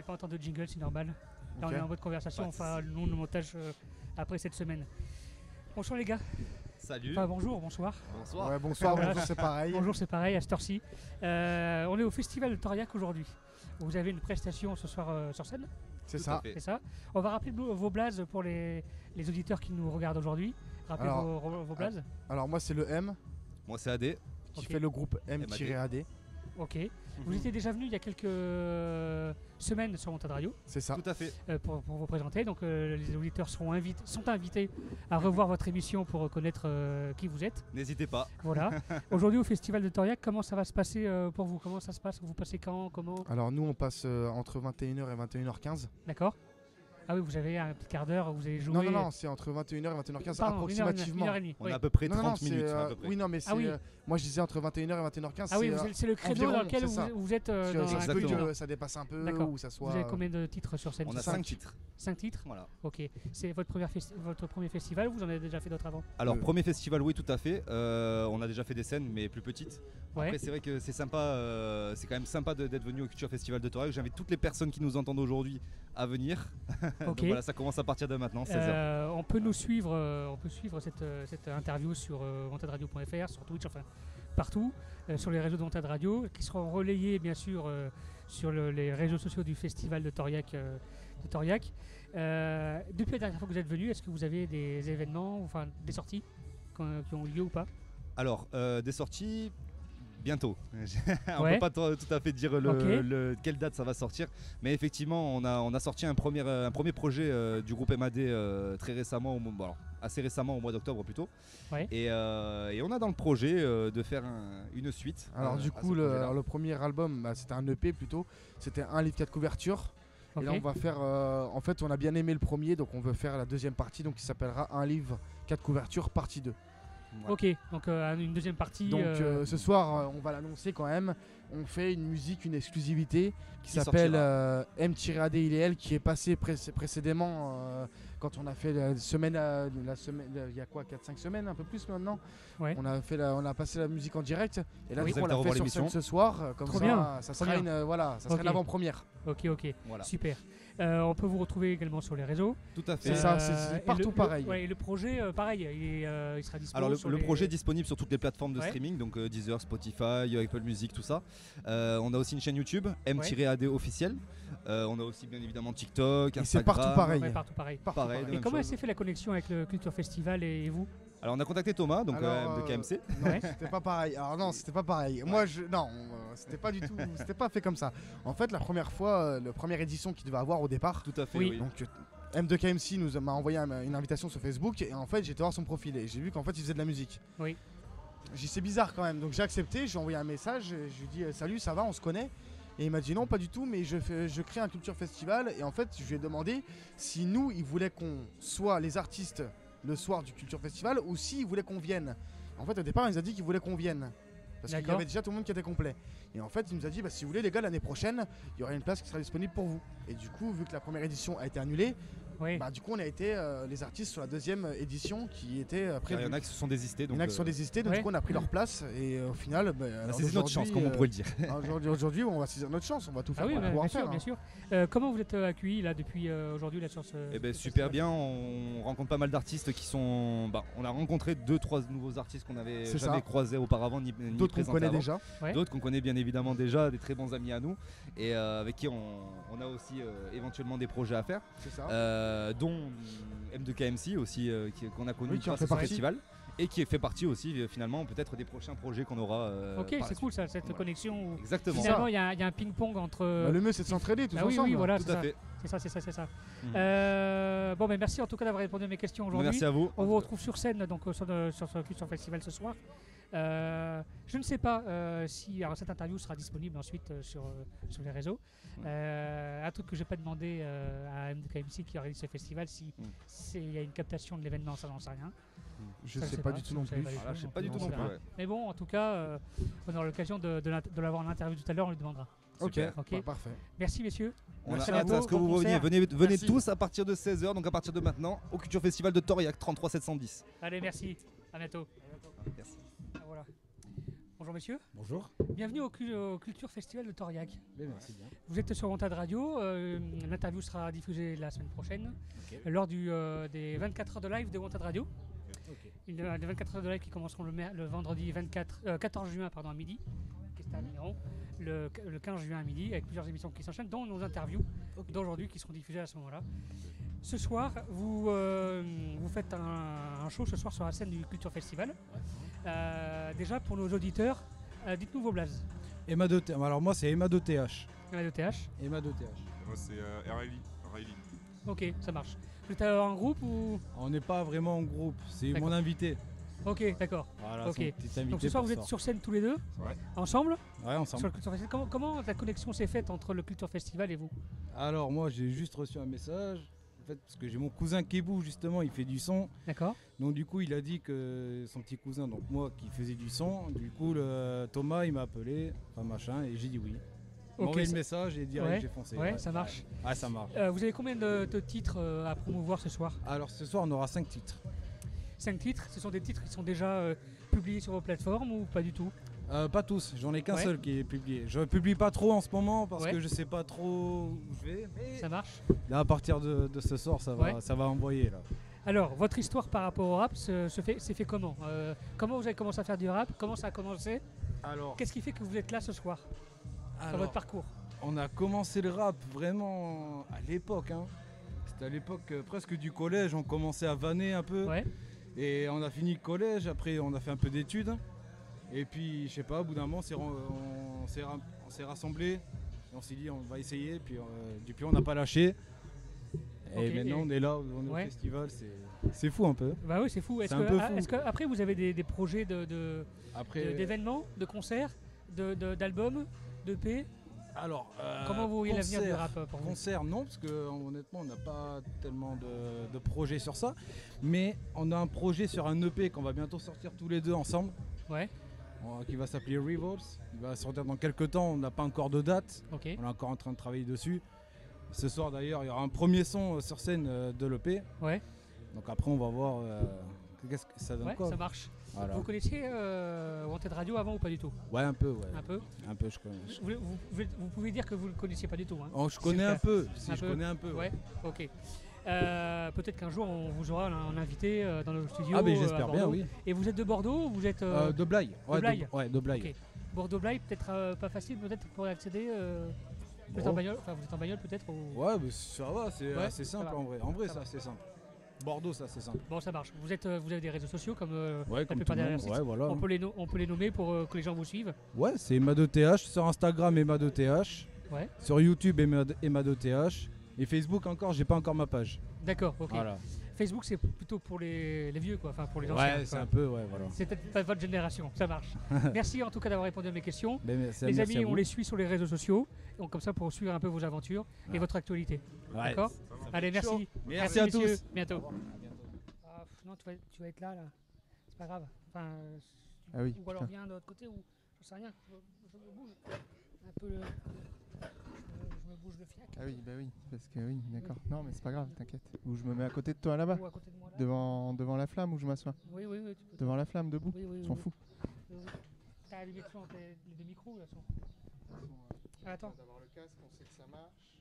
n'avez pas entendu de jingle, c'est normal. Là, Ok. on est en mode conversation, on fera le montage après cette semaine. Bonjour les gars. Salut. Enfin, bonjour, bonsoir. Bonsoir. Ouais, bonsoir, Voilà. bonjour, c'est pareil. Bonjour, c'est pareil à cette heure-ci. On est au Festival de Toriac aujourd'hui. Vous avez une prestation ce soir sur scène, C'est Tout ça. à fait. c'est ça. On va rappeler vos blazes pour les auditeurs qui nous regardent aujourd'hui. Rappelez Alors, vos blazes. Alors moi c'est le M Moi c'est AD. qui Ok. fait le groupe M-AD. Ok. Vous étiez déjà venu il y a quelques semaines sur Montade Radio C'est ça. Tout à fait. pour vous présenter. Donc les auditeurs sont invités à revoir votre émission pour connaître qui vous êtes. N'hésitez pas. Voilà. Aujourd'hui au Festival de Toriac, comment ça va se passer pour vous? Comment ça se passe? Vous passez quand? Comment? Alors nous on passe entre 21h et 21h15. D'accord. Ah oui, vous avez un petit quart d'heure où vous allez jouer. Non, non, non, c'est entre 21h et 21h15 Pardon, approximativement. 1h30. On Oui. a à peu près Non, non, 30 c'est, minutes. à peu près. oui, non, mais c'est. Ah oui. Moi je disais entre 21h et 21h15. Ah oui, c'est le credo environ, dans lequel c'est ça. vous êtes dans Ça un se peut Exactement. que ça dépasse un peu D'accord. ou ça soit. Vous avez combien de titres sur scène? On a Cinq. 5 titres. 5 titres. Voilà. Ok. C'est votre premier festival ou vous en avez déjà fait d'autres avant? Alors Euh. premier festival, oui, tout à fait. On a déjà fait des scènes, mais plus petites. Ouais. Après, c'est vrai que c'est sympa. C'est quand même sympa d'être venu au Culture Festival de Toriac. J'invite toutes les personnes qui nous entendent aujourd'hui à venir. Ok. Donc voilà, ça commence à partir de maintenant, 16h. On peut nous suivre, on peut suivre cette interview sur montadradio.fr, sur Twitch, enfin partout, sur les réseaux de Montade Radio, qui seront relayés bien sûr sur les réseaux sociaux du Festival de Toriac. Depuis la dernière fois que vous êtes venu, est-ce que vous avez des événements, enfin des sorties qui ont lieu ou pas? Alors, des sorties bientôt. On Ouais. peut pas tout à fait dire Ok. quelle date ça va sortir, mais effectivement, on a sorti un premier projet du groupe MAD très récemment, assez récemment au mois d'octobre plutôt. Ouais. Et on a dans le projet de faire une suite. Alors du à coup ce projet-là. le premier album c'était un EP plutôt. C'était un livre 4 couvertures. Ok. Et là on va faire en fait on a bien aimé le premier donc on veut faire la deuxième partie donc qui s'appellera un livre 4 couvertures partie 2. Voilà. Ok, donc une deuxième partie. Donc ce soir on va l'annoncer quand même. On fait une musique, une exclusivité qui Qui s'appelle sortira. M-AD il et elle qui est passée précédemment quand on a fait la semaine il y a quoi 4-5 semaines un peu plus maintenant. Ouais. On a passé la musique en direct et là Oui. du coup, on Vous invite à l'a fait revoir sur l'émission. scène ce soir comme Trop ça bien, ça trop sera bien. ça sera Ok. une avant-première. Ok, Voilà. super. On peut vous retrouver également sur les réseaux. Tout à C'est fait. ça, c'est et partout pareil. et le projet, pareil, il sera disponible. Alors sur le les- projet est disponible sur toutes les plateformes de Ouais. streaming, donc Deezer, Spotify, Apple Music, tout ça. On a aussi une chaîne YouTube, M-AD officiel. On a aussi bien évidemment TikTok, Et c'est Instagram. partout pareil. Ouais, partout pareil. Partout Pareil, pareil. même Et comment chose. s'est fait la connexion avec le Culture Festival et vous? Alors on a contacté Thomas, donc Alors, de KMC. Non, Ouais. c'était pas pareil. Alors non, c'était pas pareil. Moi, c'était pas du tout, c'était pas fait comme ça. En fait, la première fois, la première édition qu'il devait avoir au départ, Tout à fait, Oui. oui. donc M2KMC m'a envoyé une invitation sur Facebook et en fait, j'ai été voir son profil et j'ai vu qu'en fait, il faisait de la musique. Oui. J'ai dit c'est bizarre quand même. Donc j'ai accepté, j'ai envoyé un message, je lui ai dit salut, ça va, on se connaît. Et il m'a dit non, pas du tout, mais je crée un culture festival et en fait, je lui ai demandé si nous, il voulait qu'on soit les artistes le soir du culture festival ou s'il voulait qu'on vienne. En fait, au départ, il nous a dit qu'il voulait qu'on vienne. Parce qu'il y D'accord. avait déjà tout le monde qui était complet. Et en fait, il nous a dit, si vous voulez les gars, l'année prochaine, il y aura une place qui sera disponible pour vous. Et du coup, vu que la première édition a été annulée, Oui. du coup, on a été les artistes sur la deuxième édition qui était Il y prévue. en a qui se sont désistés. Il y Donc, en a qui sont désistés, donc ouais. du coup, on a pris leur place. Et au final, on a saisi notre chance, comme on pourrait le dire. Aujourd'hui, on va saisir notre chance, on va tout faire Ah oui, pour bien pouvoir sûr, faire. bien sûr. Comment vous êtes accueillis là depuis aujourd'hui là sur ce Eh ben ce super festival? bien, on rencontre pas mal d'artistes qui sont. On a rencontré 2-3 nouveaux artistes qu'on avait C'est jamais ça. croisés auparavant ni D'autres qu'on présentés connaît avant. déjà. Ouais. D'autres qu'on connaît bien évidemment déjà, des très bons amis à nous et avec qui on a aussi éventuellement des projets à faire, C'est ça. dont M2KMC aussi qu'on a connu Oui, qui en grâce fait à ce partie. festival et qui fait partie aussi finalement peut-être des prochains projets qu'on aura. Ok, par la c'est cool ça, cette Voilà. connexion où Exactement. finalement il y a un ping-pong entre. Le mieux, c'est de s'entraider tous Bah oui, ensemble. oui, voilà, Tout c'est à ça. fait. C'est ça. Mhm. Bon, mais merci en tout cas d'avoir répondu à mes questions aujourd'hui. Merci à vous. On vous retrouve sur scène donc sur ce Culture Festival ce soir. Je ne sais pas si alors, cette interview sera disponible ensuite sur les réseaux. Un truc que j'ai pas demandé à M2KMC qui organise ce festival, si il y a une captation de l'événement, ça j'en sais rien. Je Ça, sais pas du tout non je sais plus. pas du Voilà, je sais tout, pas du tout on non sait plus. rien. Ouais. Mais bon, en tout cas, on aura l'occasion de l'avoir en interview tout à l'heure, on lui demandera. Ok, Super. Ok. bah, parfait. Merci messieurs. On a Merci hâte à à vous, ce que bon vous veniez. concert. Venez Merci. tous à partir de 16h, donc à partir de maintenant, au Culture Festival de Toriac, 33 710. Allez, merci. À bientôt. Merci. Ah, voilà. Bonjour messieurs. Bonjour. Bienvenue au Culture Festival de Toriac. Merci bien. Vous êtes sur Wanted Radio. L'interview sera diffusée la semaine prochaine lors des 24 heures de live de Wanted Radio. Les 24 heures de live qui commenceront le vendredi 14 juin à midi, qui se termineront le 15 juin à midi, avec plusieurs émissions qui s'enchaînent, dont nos interviews d'aujourd'hui qui seront diffusées à ce moment-là. Ce soir, vous faites un show ce soir sur la scène du Culture Festival. Déjà pour nos auditeurs, dites-nous vos blazes. Emma de TH. Alors moi c'est Emma de TH. Emma de TH. Emma de TH. Moi c'est Riley. Ok, ça marche. Vous êtes en groupe ou? On n'est pas vraiment en groupe, c'est mon invité. Ok, d'accord. Voilà, ok. Son petit invité. Donc ce soir vous êtes sur scène tous les deux, ensemble? Ouais, ensemble. Sur le Culture Festival. Comment la connexion s'est faite entre le Culture Festival et vous? Alors moi j'ai juste reçu un message. En fait, parce que j'ai mon cousin Kebou justement, il fait du son. D'accord. Donc du coup il a dit que son petit cousin, donc moi qui faisait du son, du coup Thomas il m'a appelé, enfin machin, et j'ai dit oui. Il m'a envoyé le message et direct j'ai foncé. Ouais, ça marche. Ouais, ça marche. Vous avez combien de titres à promouvoir ce soir? Alors ce soir on aura 5 titres. 5 titres, ce sont des titres qui sont déjà publiés sur vos plateformes ou pas du tout? Pas tous, j'en ai qu'un seul qui est publié. Je publie pas trop en ce moment parce que je sais pas trop où je vais. Mais ça marche. Là à partir de ce soir ça va envoyer là. Alors votre histoire par rapport au rap s'est fait comment? Comment vous avez commencé à faire du rap? Comment ça a commencé? Alors, qu'est-ce qui fait que vous êtes là ce soir dans votre parcours? On a commencé le rap vraiment à l'époque. C'était à l'époque presque du collège, on commençait à vanner un peu. Ouais. Et on a fini le collège, après on a fait un peu d'études. Et puis je sais pas, au bout d'un moment on s'est rassemblés. Et on s'est dit on va essayer, puis depuis on n'a pas lâché. Et maintenant on est là, on est au festival, c'est fou un peu. Bah oui c'est fou. Est-ce que après vous avez des projets d'événements, de concerts, d'albums, d'EP? Alors, comment vous voyez l'avenir du rap pour vous? Concert, non, parce que honnêtement, on n'a pas tellement de projets sur ça. Mais on a un projet sur un EP qu'on va bientôt sortir tous les deux ensemble. Ouais. Qui va s'appeler Revolves. Il va sortir dans quelques temps, on n'a pas encore de date. Okay. On est encore en train de travailler dessus. Ce soir d'ailleurs, il y aura un premier son sur scène de l'EP. Ouais. Donc après, on va voir qu'est-ce que ça donne. Ça marche. Voilà. Vous connaissiez Wanted Radio avant ou pas du tout? Ouais, un peu, ouais. Un peu, je connais. Vous pouvez dire que vous ne le connaissiez pas du tout. Oh, je connais un peu. Je connais un peu. Ouais, ok. Peut-être qu'un jour on vous aura un invité dans le studio. Ah, mais j'espère bien, oui. Et vous êtes de Bordeaux ou vous êtes de Blaye. De Blaye. Okay. Bordeaux-Blaye, peut-être pas facile peut-être pour y accéder. Vous êtes en bagnole, peut-être ou... Ouais, mais ça va, c'est assez simple en vrai. En vrai, ça c'est simple. Bordeaux, ça c'est simple. Bon, ça marche. Vous avez des réseaux sociaux comme la plupart des artistes. Ouais, voilà. On peut les nommer pour que les gens vous suivent. Ouais, c'est Emma de TH. Sur Instagram, Emma de TH. Ouais. Sur YouTube, Emma de TH. Et Facebook encore, j'ai pas encore ma page. D'accord, ok. Voilà. Facebook, c'est plutôt pour les vieux, quoi. Enfin, pour les anciens. Ouais, c'est un peu, ouais, voilà. C'est peut-être pas votre génération, ça marche. Merci en tout cas d'avoir répondu à mes questions. Les amis, on les suit sur les réseaux sociaux, donc comme ça pour suivre un peu vos aventures et votre actualité. Ouais. D'accord. Allez, merci. Merci à messieurs. tous. Bientôt. Non, tu vas être là. C'est pas grave. Enfin, ou alors viens de l'autre côté, ou je sais rien. Je me bouge un peu. Je me bouge le fiac. Ah oui, bah oui, parce que oui, d'accord. Non, mais c'est pas grave, t'inquiète. Ou je me mets à côté de toi là-bas, Ou à côté de moi, là. devant la flamme, où je m'assois. Oui, tu peux. Devant la flamme, debout. Oui, s'en fout. T'as allumé les deux micros, là, sont. Attends. D'avoir le casque, on sait que ça marche.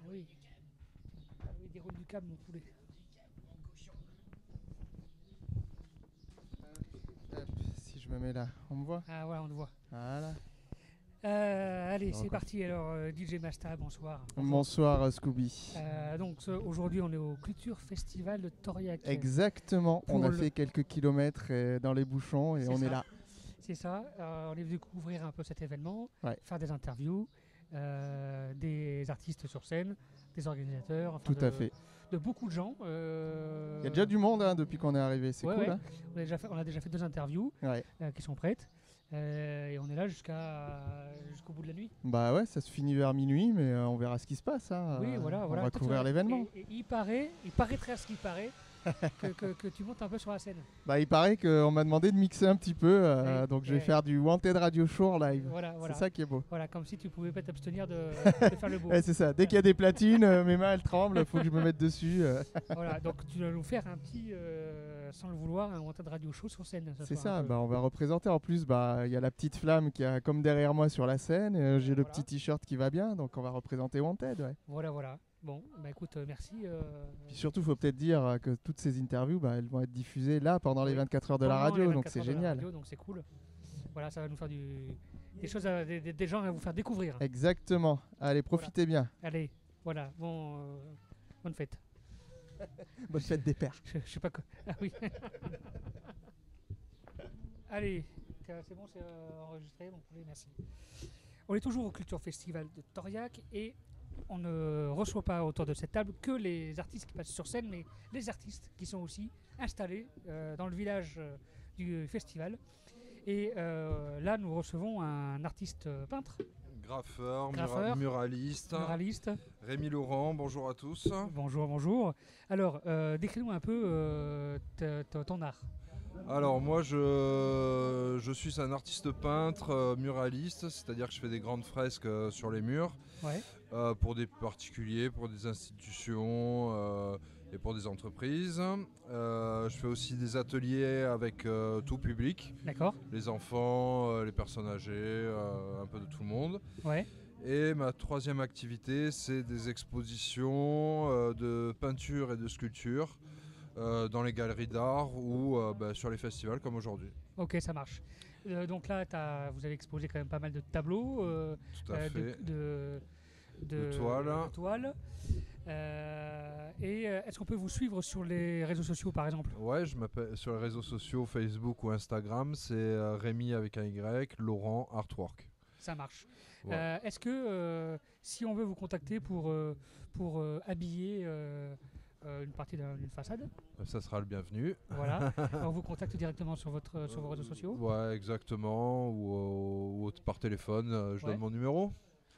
Oui, déroule du câble, mon poulet. Hop, si je me mets là, on me voit? Ah voilà, on le voit. Voilà. Allez, c'est parti. Alors, DJ Masta, bonsoir. Bonsoir Scooby. Donc aujourd'hui, on est au Culture Festival de Toriac. Exactement, on a fait quelques kilomètres dans les bouchons et on est là. C'est ça, on est venu couvrir un peu cet événement, faire des interviews, des artistes sur scène, des organisateurs, enfin tout à fait. De beaucoup de gens. Il y a déjà du monde depuis qu'on est arrivé, c'est cool. Hein, on a déjà fait 2 interviews qui sont prêtes. Et on est là jusqu'au bout de la nuit. Bah ouais, ça se finit vers minuit, mais on verra ce qui se passe. Oui, voilà. On va couvrir l'événement. Et il paraîtrait à ce qu'il paraît que tu montes un peu sur la scène. Bah il paraît qu'on m'a demandé de mixer un petit peu, donc je vais faire du Wanted Radio Show en live. Voilà. C'est ça qui est beau. Voilà, comme si tu pouvais pas t'abstenir de faire le beau. Ouais, c'est ça, dès qu'il y a des platines, mes mains elles tremblent, il faut que je me mette dessus. Voilà, donc tu vas nous faire un sans le vouloir, un Wanted Radio Show sur scène. C'est ça, on va représenter. En plus, il y a la petite flamme qui est comme derrière moi sur la scène. J'ai le petit t-shirt qui va bien, donc on va représenter Wanted. Ouais. Voilà. Bon, écoute, merci. Puis surtout, il faut peut-être dire que toutes ces interviews, elles vont être diffusées là pendant les 24 heures de la radio, donc c'est génial. Donc c'est cool. Voilà, ça va nous faire des choses, des gens à vous faire découvrir. Exactement. Allez, profitez bien. Allez, voilà. Bonne fête. Bonne fête des pères. Je sais pas quoi. Ah oui. Allez, c'est bon, c'est enregistré. Donc oui, merci. On est toujours au Culture Festival de Thoriac et on ne reçoit pas autour de cette table que les artistes qui passent sur scène, mais les artistes qui sont aussi installés dans le village du festival. Et là, nous recevons un artiste peintre. Graffeur, muraliste. Rémi Laurent, bonjour à tous. Bonjour. Alors, décris-nous un peu ton art. Alors moi je suis un artiste peintre muraliste, c'est-à-dire que je fais des grandes fresques sur les murs pour des particuliers, pour des institutions et pour des entreprises. Je fais aussi des ateliers avec tout public, les enfants, les personnes âgées, un peu de tout le monde. Et ma troisième activité, c'est des expositions de peinture et de sculpture dans les galeries d'art ou sur les festivals comme aujourd'hui. Ok, ça marche. Donc là, vous avez exposé quand même pas mal de tableaux, tout à fait. de toiles. Et est-ce qu'on peut vous suivre sur les réseaux sociaux par exemple? Ouais, je m'appelle sur les réseaux sociaux, Facebook ou Instagram, c'est Rémi avec un Y, Laurent Artwork. Ça marche. Ouais. Est-ce que si on veut vous contacter pour habiller une partie d'une façade, ça sera le bienvenu. Voilà. On vous contacte directement sur vos réseaux sociaux. Ouais, exactement. Ou par téléphone. Je donne mon numéro.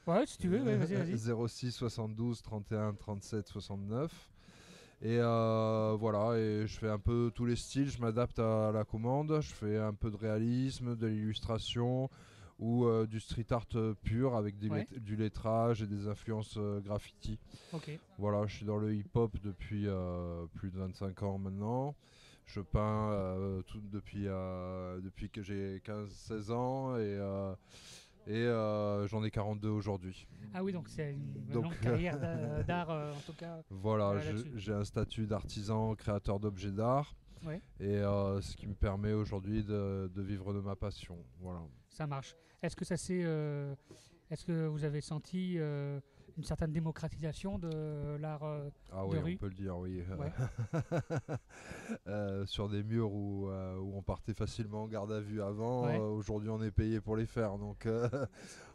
Ouais, si tu veux. Vas-y. 06 72 31 37 69. Et voilà. Et je fais un peu tous les styles. Je m'adapte à la commande. Je fais un peu de réalisme, de l'illustration ou du street art pur avec du lettrage et des influences graffiti. Voilà, je suis dans le hip-hop depuis plus de 25 ans maintenant. Je peins depuis que j'ai 15-16 ans et j'en ai 42 aujourd'hui. Ah oui, donc c'est une longue carrière d'art en tout cas. Voilà, j'ai un statut d'artisan créateur d'objets d'art. Et ce qui me permet aujourd'hui de vivre de ma passion. Voilà. Ça marche. Est-ce que vous avez senti une certaine démocratisation de l'art de rue? On peut le dire, oui. Sur des murs où on partait facilement en garde à vue avant, aujourd'hui on est payé pour les faire. Donc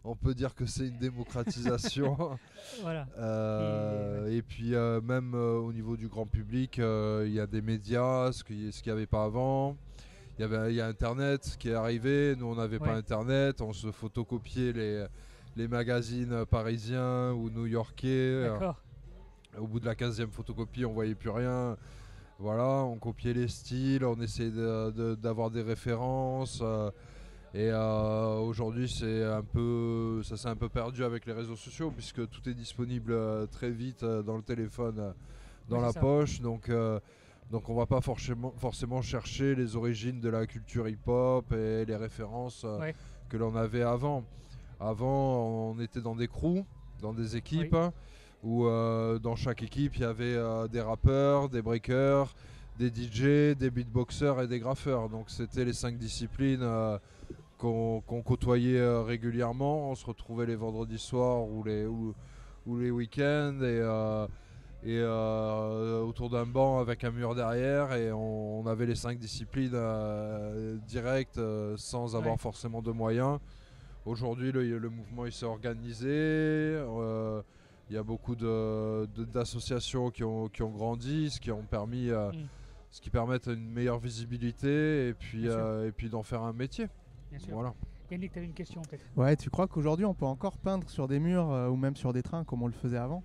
on peut dire que c'est une démocratisation. Voilà. Et puis même au niveau du grand public, il y a des médias, ce qu'il n'y avait pas avant. Il y a Internet qui est arrivé, nous on n'avait pas Internet, on se photocopiait les magazines parisiens ou new-yorkais. Au bout de la 15e photocopie, on voyait plus rien. Voilà, on copiait les styles, on essayait d'avoir des références. Et aujourd'hui, ça s'est un peu perdu avec les réseaux sociaux puisque tout est disponible très vite dans le téléphone, dans la poche. Donc on va pas forcément chercher les origines de la culture hip-hop et les références que l'on avait avant. Avant, on était dans des crews, dans des équipes, où dans chaque équipe, il y avait des rappeurs, des breakers, des DJ, des beatboxers et des graffeurs. Donc c'était les 5 disciplines qu'on côtoyait régulièrement. On se retrouvait les vendredis soirs ou les week-ends et autour d'un banc avec un mur derrière et on avait les 5 disciplines directes sans avoir forcément de moyens. Aujourd'hui le mouvement il s'est organisé, il y a beaucoup d'associations qui ont grandi, ce qui permet une meilleure visibilité et puis d'en faire un métier. Bien sûr. Voilà. Yannick, tu avais une question peut-être? Ouais, tu crois qu'aujourd'hui on peut encore peindre sur des murs ou même sur des trains comme on le faisait avant?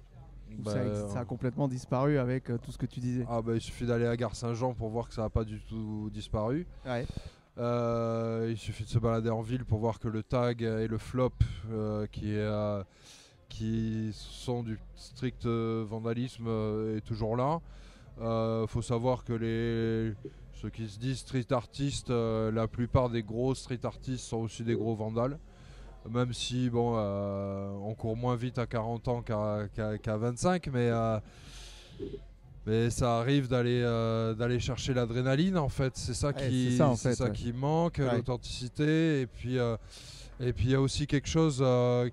Ça a complètement disparu avec tout ce que tu disais. Il suffit d'aller à Gare Saint-Jean pour voir que ça n'a pas du tout disparu. Il suffit de se balader en ville pour voir que le tag et le flop qui sont du strict vandalisme est toujours là. Faut savoir que ceux qui se disent street artistes, la plupart des gros street artistes sont aussi des gros vandales. Même si bon, on court moins vite à 40 ans qu'à 25, mais ça arrive d'aller chercher l'adrénaline en fait. C'est ça qui manque, l'authenticité. Et puis il y a aussi quelque chose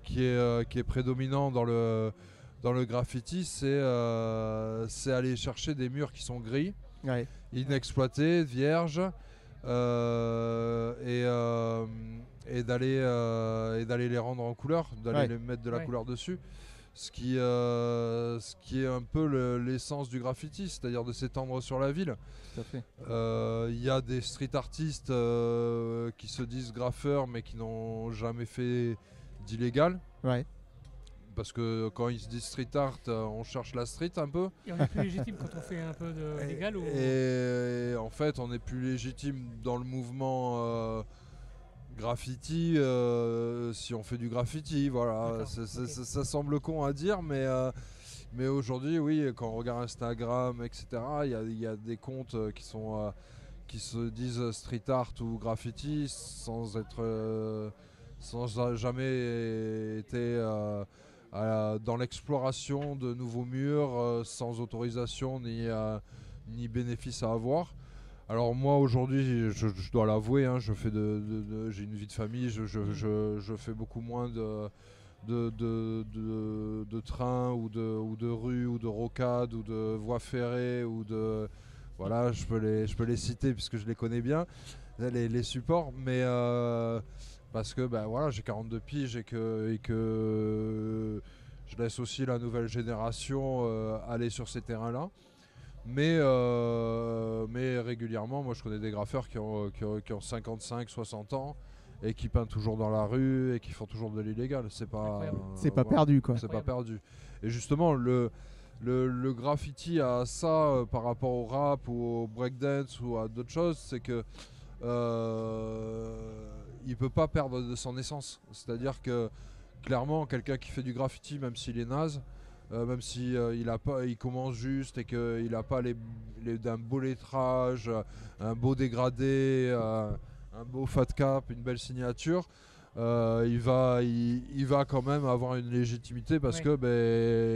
qui est prédominant dans le graffiti, c'est aller chercher des murs qui sont gris, inexploités, vierges, et d'aller les rendre en couleur, d'aller les mettre de la couleur dessus. Ce qui est un peu l'essence du graffiti, c'est-à-dire de s'étendre sur la ville. Tout à fait. Il y a des street artistes qui se disent graffeurs mais qui n'ont jamais fait d'illégal. Ouais. Parce que quand ils se disent street art, on cherche la street un peu. Et on est plus légitime quand on fait un peu de légal ou... Et en fait, on est plus légitime dans le mouvement graffiti si on fait du graffiti. Voilà, ça semble con à dire, mais aujourd'hui, oui, quand on regarde Instagram, etc., il y a des comptes qui se disent street art ou graffiti sans jamais été dans l'exploration de nouveaux murs sans autorisation ni bénéfice à avoir. Alors moi aujourd'hui, je dois l'avouer, hein, j'ai une vie de famille, je fais beaucoup moins de trains ou de rues ou de rocades ou de voies ferrées ou de... Voilà, je peux les citer puisque je les connais bien, les supports, mais parce que voilà, j'ai 42 piges et que je laisse aussi la nouvelle génération aller sur ces terrains-là. Mais régulièrement, moi je connais des graffeurs qui ont 55, 60 ans et qui peignent toujours dans la rue et qui font toujours de l'illégal. C'est pas perdu quoi. C'est pas perdu. Et justement, le graffiti a ça par rapport au rap ou au breakdance ou à d'autres choses, c'est que il peut pas perdre de son essence. C'est-à-dire que clairement, quelqu'un qui fait du graffiti, même s'il est naze, même si il commence juste et qu'il n'a pas d'un beau lettrage, un beau dégradé, un beau fat cap, une belle signature, il va quand même avoir une légitimité parce que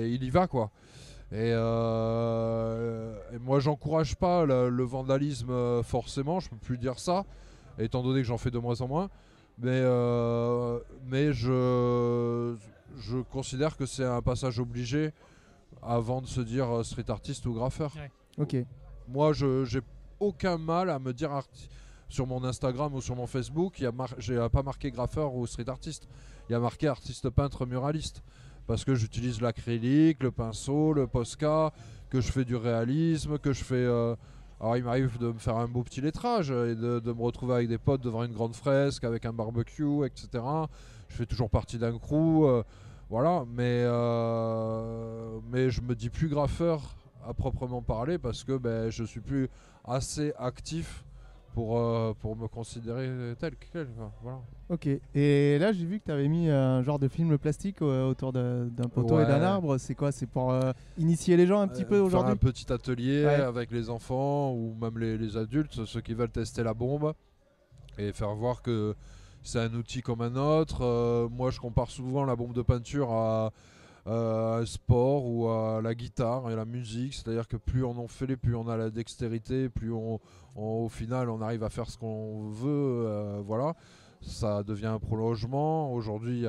il y va quoi. Et moi j'encourage pas le vandalisme forcément, je peux plus dire ça, étant donné que j'en fais de moins en moins, mais je considère que c'est un passage obligé avant de se dire street artiste ou graffeur. Ouais. Ok. Moi, j'ai aucun mal à me dire sur mon Instagram ou sur mon Facebook, j'ai pas marqué graffeur ou street artiste. Il y a marqué artiste peintre muraliste. Parce que j'utilise l'acrylique, le pinceau, le Posca, que je fais du réalisme, que je fais... alors il m'arrive de me faire un beau petit lettrage et de me retrouver avec des potes devant une grande fresque, avec un barbecue, etc. Je fais toujours partie d'un crew, voilà, mais je me dis plus graffeur à proprement parler parce que je suis plus assez actif pour me considérer tel quel. Voilà. Ok, et là j'ai vu que tu avais mis un genre de film plastique autour d'un poteau et d'un arbre. C'est quoi? C'est pour initier les gens un petit peu aujourd'hui? Faire un petit atelier avec les enfants ou même les adultes, ceux qui veulent tester la bombe et faire voir que c'est un outil comme un autre. Moi je compare souvent la bombe de peinture à un sport ou à la guitare et la musique, c'est-à-dire que plus on en fait, plus on a la dextérité, plus au final on arrive à faire ce qu'on veut, voilà. Ça devient un prolongement. Aujourd'hui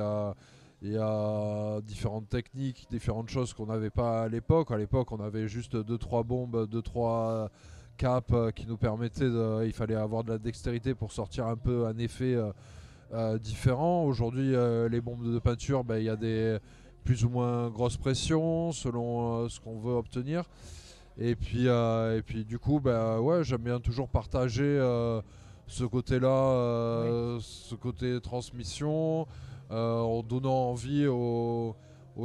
il y a différentes techniques, différentes choses qu'on n'avait pas à l'époque. À l'époque on avait juste 2-3 bombes, 2-3 caps qui nous permettaient il fallait avoir de la dextérité pour sortir un peu un effet différent. Aujourd'hui les bombes de peinture, il y a des plus ou moins grosse pression selon ce qu'on veut obtenir, et puis du coup j'aime bien toujours partager ce côté là, ce côté transmission, en donnant envie aux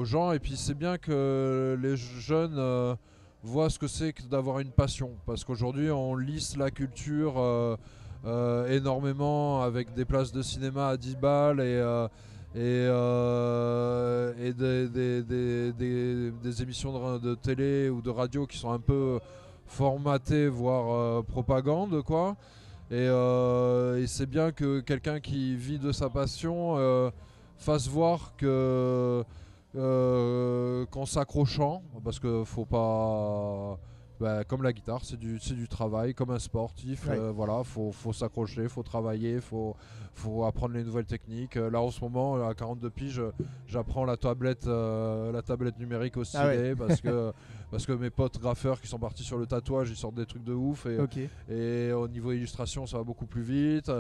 gens. Et puis c'est bien que les jeunes voient ce que c'est que d'avoir une passion, parce qu'aujourd'hui on lisse la culture énormément avec des places de cinéma à 10 balles et des émissions de télé ou de radio qui sont un peu formaté, voire propagande, quoi. Et c'est bien que quelqu'un qui vit de sa passion fasse voir que qu'en s'accrochant, parce que faut pas, comme la guitare, c'est du travail, comme un sportif. Voilà, faut s'accrocher, faut travailler, faut apprendre les nouvelles techniques. Là en ce moment, à 42 piges, j'apprends la tablette numérique au stylet parce que mes potes graffeurs qui sont partis sur le tatouage, ils sortent des trucs de ouf et au niveau illustration, ça va beaucoup plus vite.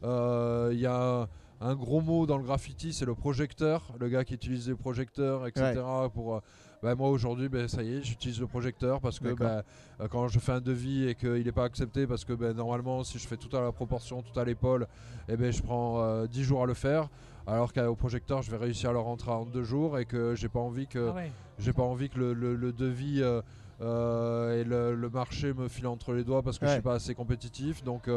Il y a un gros mot dans le graffiti, c'est le projecteur, le gars qui utilise les projecteurs, etc. Pour moi aujourd'hui, ça y est, j'utilise le projecteur parce que quand je fais un devis et qu'il n'est pas accepté, parce que normalement si je fais tout à la proportion, tout à l'épaule, je prends 10 jours à le faire, alors qu'au projecteur je vais réussir à le rentrer en 2 jours et que j'ai pas envie que le devis et le marché me file entre les doigts parce que je suis pas assez compétitif. Donc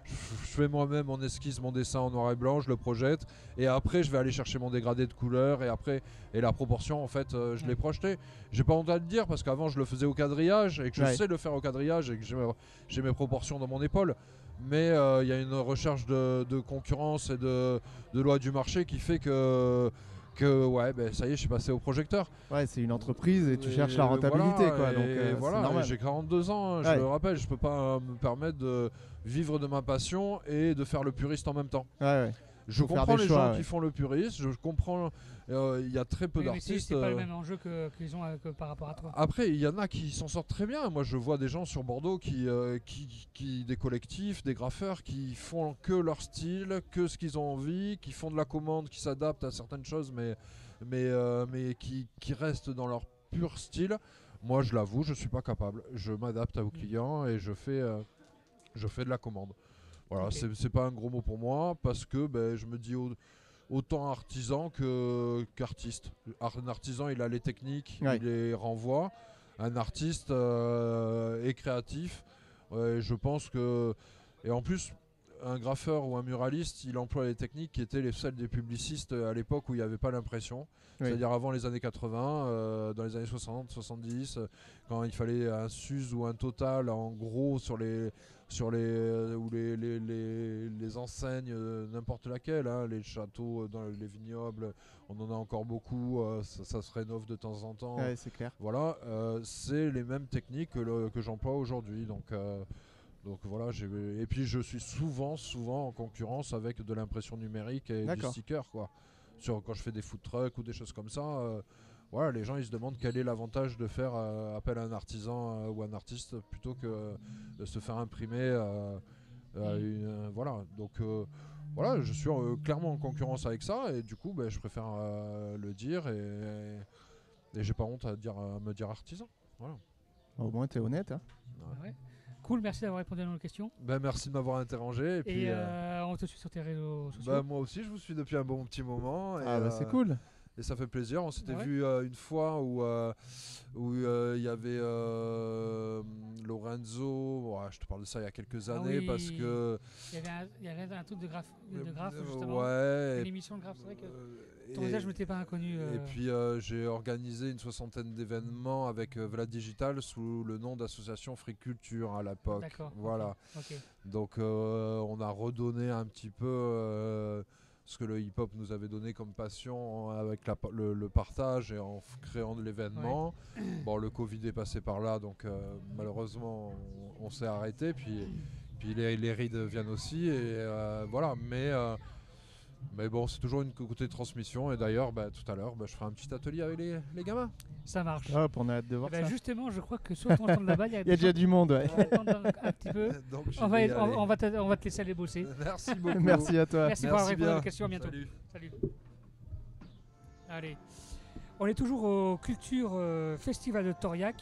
je fais moi-même mon esquisse, mon dessin en noir et blanc, je le projette et après je vais aller chercher mon dégradé de couleur et la proportion en fait je l'ai projeté. J'ai pas honte à le dire parce qu'avant je le faisais au quadrillage et que je sais le faire au quadrillage et que j'ai mes proportions dans mon épaule. Mais il y a une recherche de concurrence et de loi du marché qui fait que ça y est, je suis passé au projecteur. Ouais, c'est une entreprise et tu cherches la rentabilité, quoi. Donc, voilà, c'est normal. j'ai 42 ans, je le rappelle, je peux pas me permettre de vivre de ma passion et de faire le puriste en même temps. Je comprends les gens qui font le puriste, je comprends, il y a très peu d'artistes. C'est pas le même enjeu qu'ils ont que par rapport à toi. Après, il y en a qui s'en sortent très bien. Moi, je vois des gens sur Bordeaux des collectifs, des graffeurs qui font que leur style, que ce qu'ils ont envie, qui font de la commande, qui s'adaptent à certaines choses, mais qui restent dans leur pur style. Moi, je l'avoue, je suis pas capable. Je m'adapte aux clients et je fais de la commande. Voilà, c'est pas un gros mot pour moi parce que je me dis autant artisan qu'artiste. Un artisan, il a les techniques, il les renvoie. Un artiste est créatif. Je pense que... Et en plus, un graffeur ou un muraliste, il emploie les techniques qui étaient celles des publicistes à l'époque où il n'y avait pas l'impression. C'est-à-dire avant les années 80, dans les années 60, 70, quand il fallait un SUS ou un total en gros sur les enseignes, n'importe laquelle, les châteaux, dans les vignobles, on en a encore beaucoup, ça se rénove de temps en temps. C'est clair. Voilà, c'est les mêmes techniques que j'emploie aujourd'hui. Donc voilà, et puis je suis souvent en concurrence avec de l'impression numérique et du sticker, quoi. Quand je fais des food trucks ou des choses comme ça, voilà, les gens ils se demandent quel est l'avantage de faire appel à un artisan ou un artiste plutôt que de se faire imprimer. Voilà, donc voilà, je suis clairement en concurrence avec ça et du coup je préfère le dire et j'ai pas honte à me dire artisan. Voilà. Au moins t'es honnête, hein. Ouais. Cool, merci d'avoir répondu à nos questions. Merci de m'avoir interrogé. Et puis, on te suit sur tes réseaux sociaux. Moi aussi, je vous suis depuis un bon petit moment. C'est cool. Et ça fait plaisir. On s'était vu une fois où il y avait Lorenzo. Je te parle de ça il y a quelques années parce que... Il y avait un truc de graphe justement. Une émission de graphe, c'est vrai que ton visage ne m'était pas inconnu. Et puis j'ai organisé une 60aine d'événements avec Vlad Digital sous le nom d'association Free Culture à l'époque. D'accord. Voilà. Okay. Donc on a redonné un petit peu... ce que le hip-hop nous avait donné comme passion avec le partage et en créant de l'événement. Bon, le Covid est passé par là, donc malheureusement on s'est arrêté. Puis les rides viennent aussi, et voilà. Mais bon, c'est toujours une côté transmission. Et d'ailleurs, tout à l'heure, je ferai un petit atelier avec les gamins. Ça marche. Hop, on a hâte de voir ça. Justement, je crois que sur ton stand là-bas, il y a déjà du monde. On va attendre un petit peu. Donc, on va te laisser aller bosser. Merci beaucoup. Merci à toi. Merci pour avoir répondu à nos questions. À bientôt. Salut. Allez. On est toujours au Culture Festival de Tauriac.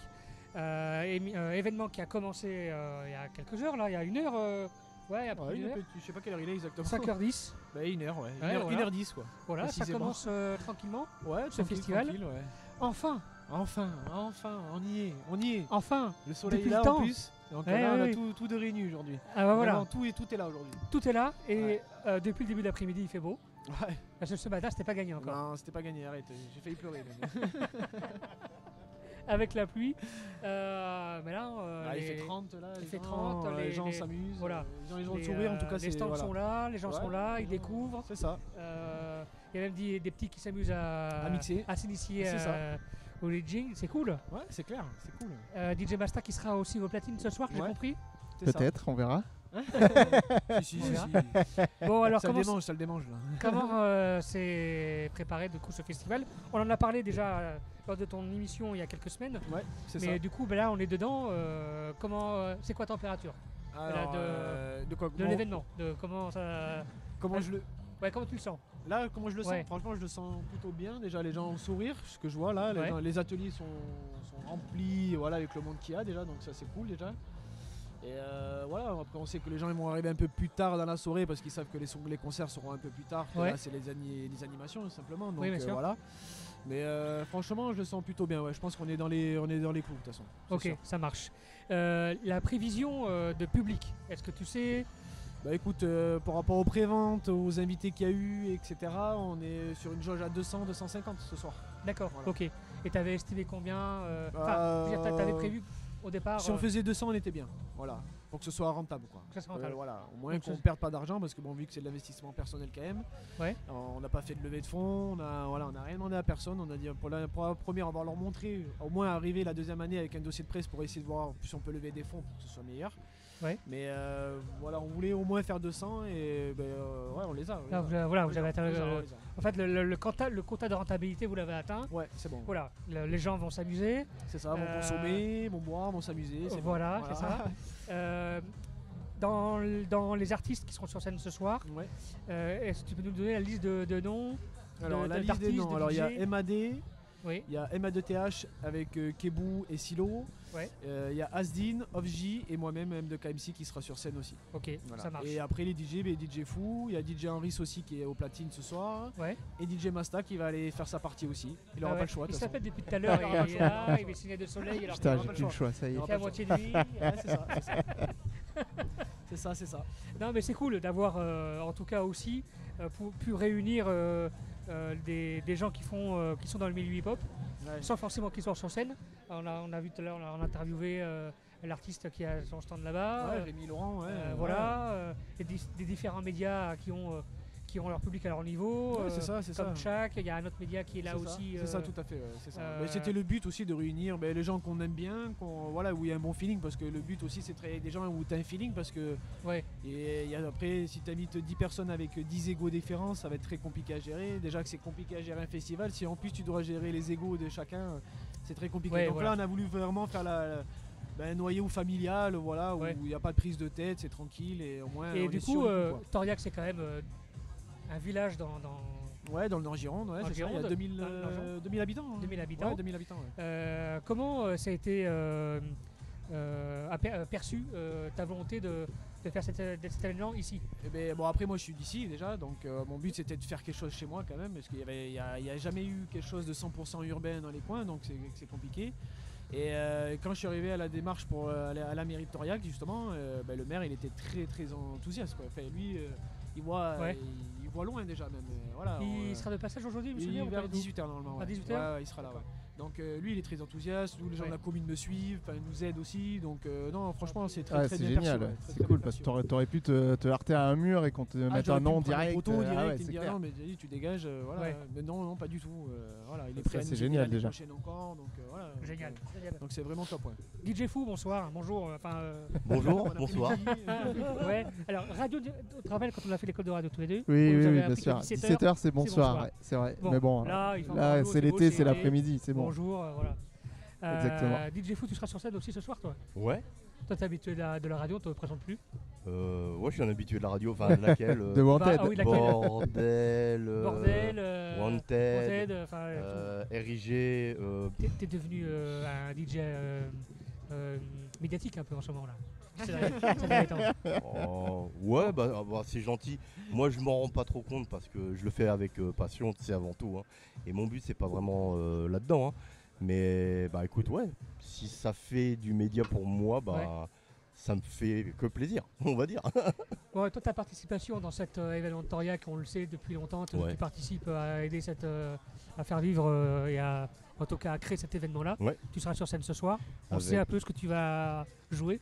Événement qui a commencé il y a quelques heures, là, il y a une heure. Après une heure. Je sais pas quelle heure il est exactement. 5h10. 1h, ouais. 1h10 quoi. Voilà, ça commence tranquillement. Ce festival. Enfin, on y est. Enfin, le soleil depuis est là le temps. en plus. Donc là, on a tout de réuni aujourd'hui. Voilà. Tout est là aujourd'hui. Tout est là et depuis le début de l'après-midi, il fait beau. Ouais. Parce que ce matin, c'était pas gagné encore. Non, c'était pas gagné, arrête. J'ai failli pleurer. avec la pluie. Mais là, Il fait 30 là. il fait 30, les gens s'amusent. voilà. Les gens de sourire en tout cas. Les stands voilà. sont là, les gens sont là, ils Ouais. découvrent. C'est ça. Il y a même des petits qui s'amusent À mixer. à s'initier C'est ça. au DJing, c'est cool. Ouais, c'est clair, c'est cool. DJ Masta qui sera aussi au platine ce soir, j'ai Ouais. compris. C'est ça. Peut-être, on verra. Si. Bon, alors ça le démange là. comment s'est préparé du coup ce festival? On en a parlé déjà lors de ton émission il y a quelques semaines. Ouais, c'est Mais ça. du coup, là, on est dedans. C'est quoi la température Alors, de quoi de l'événement? De comment ça. Comment je le. Ouais, comment tu le sens? Là, comment je le sens? Ouais. Franchement, je le sens plutôt bien. Déjà, les gens ont sourire, ce que je vois là. Ouais. Les ateliers sont remplis, voilà, avec le monde qu'il y a déjà, donc ça c'est cool déjà. Et voilà, après on sait que les gens ils vont arriver un peu plus tard dans la soirée parce qu'ils savent que les concerts seront un peu plus tard. Que Ouais. Là, c'est les animations simplement. Donc Oui, bien sûr. voilà. Mais franchement, je le sens plutôt bien. Ouais. Je pense qu'on est dans les clous de toute façon. c'est Ok, sûr. ça marche. La prévision de public, est-ce que tu sais? Bah écoute, par rapport aux préventes, aux invités qu'il y a eu, etc., on est sur une jauge à 200-250 ce soir. D'accord, Voilà. ok. Et t'avais estimé combien? Enfin, je veux dire, t'avais prévu au départ. Si on faisait 200, on était bien. Voilà. Pour que ce soit rentable, quoi. Que ça soit rentable. Voilà. Au moins Donc, qu'on ne ça- perde pas d'argent, parce que bon, vu que c'est de l'investissement personnel quand même. Ouais. On n'a pas fait de levée de fonds, on n'a rien demandé à personne. On a dit pour la première, on va leur montrer, au moins arriver la deuxième année avec un dossier de presse pour essayer de voir si on peut lever des fonds pour que ce soit meilleur. Ouais. Mais voilà, on voulait au moins faire 200 et ouais, on les a. Ah, vous avez atteint en fait le quota de rentabilité, vous l'avez atteint. Ouais, c'est bon. Voilà, les gens vont s'amuser. C'est ça, vont consommer, vont boire, vont s'amuser. c'est Voilà, bon. c'est ça. Dans les artistes qui seront sur scène ce soir, Ouais. est-ce que tu peux nous donner la liste de noms? Alors la liste des d'artistes, noms, de alors il y a DJ? MAD, Oui, il y a MA2TH avec Kebou et Silo. Ouais. Il y a Asdin, Ofj et moi-même, M de KMC qui sera sur scène aussi. ok, Voilà. ça marche. Et après les DJ, DJ Fou, il y a DJ Henris aussi qui est au platine ce soir. Ouais. Et DJ Masta qui va aller faire sa partie aussi. Il Ah aura ouais. pas le choix. de Il toute façon. s'appelle depuis tout à l'heure, il est là, il va signer de soleil. Alors Putain, aura j'ai pas le plus le choix. choix, ça y est. Il il fait à aura pas moitié de nuit. Ouais, c'est ça. C'est ça, c'est ça. Non, mais c'est cool d'avoir, en tout cas aussi, pu réunir des gens qui sont dans le milieu hip-hop, Ouais. sans forcément qu'ils soient sur scène. On a vu tout à l'heure, on a interviewé l'artiste qui a son stand là-bas. Ouais, Rémi Laurent, ouais. Voilà, des différents médias qui ont leur public à leur niveau. Ouais, c'est ça, c'est comme ça. Chac, il y a un autre média qui est là C'est ça, aussi. C'est ça, tout à fait. Ouais, c'est ça. euh, Mais c'était le but aussi de réunir les gens qu'on aime bien, voilà, où il y a un bon feeling, parce que le but aussi c'est de travailler avec des gens où tu as un feeling, parce que Ouais. et après si tu invites 10 personnes avec 10 égos différents, ça va être très compliqué à gérer. Déjà que c'est compliqué à gérer un festival, si en plus tu dois gérer les égos de chacun, c'est très compliqué. Ouais, Donc voilà. là on a voulu vraiment faire un noyau familial, voilà, où Ouais. il n'y a pas de prise de tête, c'est tranquille et au moins Et on du est sûr coup, du coup, quoi. Toriac, c'est quand même un village dans Ouais, dans le Nord-Gironde, ouais, Dans c'est ça, il y a Gironde, 2000, dans le Nord-Gironde. 2000 habitants. hein. 2000 habitants. Ouais, 2000 habitants. Ouais. Comment ça a été perçu ta volonté de faire cet événement ici? Eh ben, bon, après moi je suis d'ici déjà, donc mon but c'était de faire quelque chose chez moi quand même, parce qu'il y a jamais eu quelque chose de 100% urbain dans les coins, donc c'est compliqué. Et quand je suis arrivé à la démarche pour aller à la mairie de Toriac justement, le maire il était très très enthousiaste, quoi. Enfin, lui il voit, Ouais. il voit loin déjà même. Voilà, Il sera de passage aujourd'hui, je me il souviens, est ou vers pas du tout? 18h normalement. À ouais. 18h? Ouais, il sera là. Ouais. Donc lui il est très enthousiaste, nous les gens Ouais. de la commune me suivent, il nous aident aussi, donc non franchement c'est très Ouais, très c'est bien génial, perçu, ouais. Très, c'est très cool bien parce que perçu. t'aurais pu te heurter à un mur et qu'on te mette j'aurais un pu nom me prendre une direct. photo direct, ah ouais, il me c'est dirait clair. non mais tu dégages, voilà. Ouais. Mais non pas du tout. Voilà, il est Ça, prêt à c'est nous aider génial, l'année déjà. prochaine encore, donc voilà. Génial. Donc c'est vraiment top. Ouais. DJ Fou, bonsoir, bonjour. Bonjour, Bon bonsoir. après-midi. Ouais. Alors, radio, tu te rappelles quand on a fait l'école de radio tous les deux? Oui, vous oui, avez oui, appris bien que sûr. 17h, 17h, c'est bonsoir, bonsoir. ouais, c'est vrai. Bon, Mais bon, là, il fait là, encore c'est beau, l'été, c'est l'été. l'après-midi, c'est bon. Bonjour, voilà. Exactement. DJ Fou, tu seras sur scène aussi ce soir, toi? Ouais, Toi, t'es habitué de la radio, on te présente plus? ouais, je suis un habitué de la radio, enfin laquelle De Wanted. Ah oui, laquelle? Bordel, Bordel, Wanted, enfin, RIG, t'es devenu un DJ médiatique un peu en ce moment-là. C'est derniers temps. ouais, bah, c'est gentil. Moi, je m'en rends pas trop compte parce que je le fais avec passion, c'est avant tout. Hein. Et mon but, c'est pas vraiment là-dedans. Hein. Mais bah écoute, ouais, si ça fait du média pour moi, bah Ouais. ça me fait que plaisir, on va dire. Ouais, toi, ta participation dans cet événement de Toriac, on le sait depuis longtemps, tu participes à aider à faire vivre et en tout cas à créer cet événement-là. Ouais. Tu seras sur scène ce soir. On Avec- sait un peu ce que tu vas jouer.